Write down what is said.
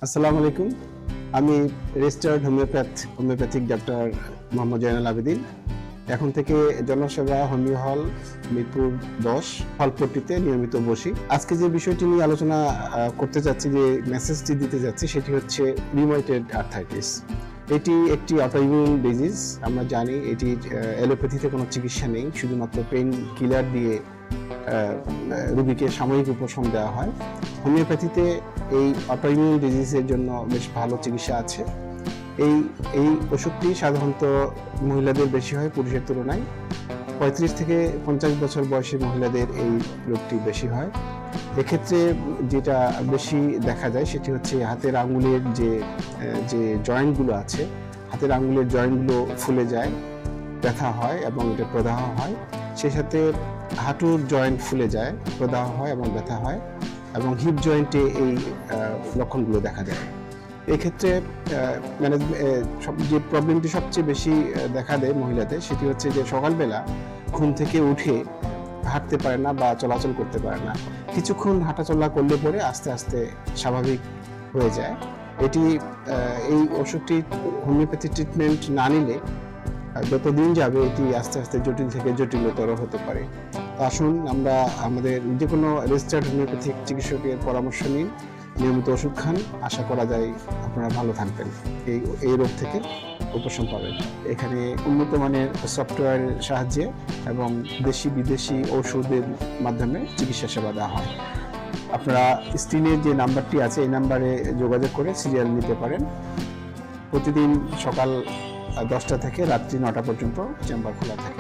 আসসালামু আলাইকুম। আমি registered homeopathic doctor Mohammad Joynal Abedin. এখন থেকে জনসেবা হোমিও হল মিরপুর 10 হলপট্টিতে নিয়মিত বসি। আজকে যে বিষয়টি নিয়ে আলোচনা করতে যাচ্ছি, যে মেসেজটি দিতে যাচ্ছি, সেটি হচ্ছে রিউমাটয়েড আর্থ্রাইটিস। এটি একটি অটোইমিউন ডিজিজ। আমরা জানি এটির অ্যালোপ্যাথিতে কোনো চিকিৎসা নেই, শুধুমাত্র পেইন কিলার দিয়ে রোগীকে সাময়িক উপশম দেওয়া হয়। হোমিওপ্যাথিতে এই অটোইমিউন ডিজিজের জন্য বেশ ভালো চিকিৎসা আছে। এই এই ওষুধটি সাধারণত মহিলাদের বেশি হয় পুরুষের তুলনায়। 35 থেকে 50 বছর বয়সী মহিলাদের এই রোগটি বেশি হয়। এক্ষেত্রে যেটা বেশি দেখা যায় সেটি হচ্ছে হাতের আঙুলের যে জয়েন্টগুলো আছে, হাতের আঙুলের জয়েন্টগুলো ফুলে যায়, ব্যথা হয় এবং এটা প্রদাহ হয়। সেই সাথে হাঁটুর জয়েন্ট ফুলে যায়, প্রদাহ হয় এবং ব্যথা হয়, এবং হিপ জয়েন্টে এই লক্ষণগুলো দেখা যায়। এক্ষেত্রে যে প্রবলেমটি সবচেয়ে বেশি দেখা দেয় মহিলাদের, সেটি হচ্ছে যে সকালবেলা ঘুম থেকে উঠে হাঁটতে পারে না বা চলাচল করতে পারে না। কিছুক্ষণ হাঁটাচলা করলে পরে আস্তে আস্তে স্বাভাবিক হয়ে যায়। এই ওষুধটি হোমিওপ্যাথি ট্রিটমেন্ট না নিলে যত দিন যাবে এটি আস্তে আস্তে জটিল থেকে জটিলতর হতে পারে। আসুন আমরা আমাদের যে কোনো রেজিস্টার্ড হোমিওপ্যাথিক চিকিৎসকের পরামর্শ নিন, নিয়মিত ওষুধ খান। আশা করা যায় আপনারা ভালো থাকবেন, এই রোগ থেকে উপশম পাবেন। এখানে উন্নত মানের সফটওয়্যারের সাহায্যে এবং দেশি বিদেশি ঔষধের মাধ্যমে চিকিৎসা সেবা দেওয়া হয়। আপনারা স্ক্রিনে যে নাম্বারটি আছে এই নাম্বারে যোগাযোগ করে সিরিয়াল নিতে পারেন। প্রতিদিন সকাল 10টা থেকে রাত্রি 9টা পর্যন্ত চেম্বার খোলা থাকে।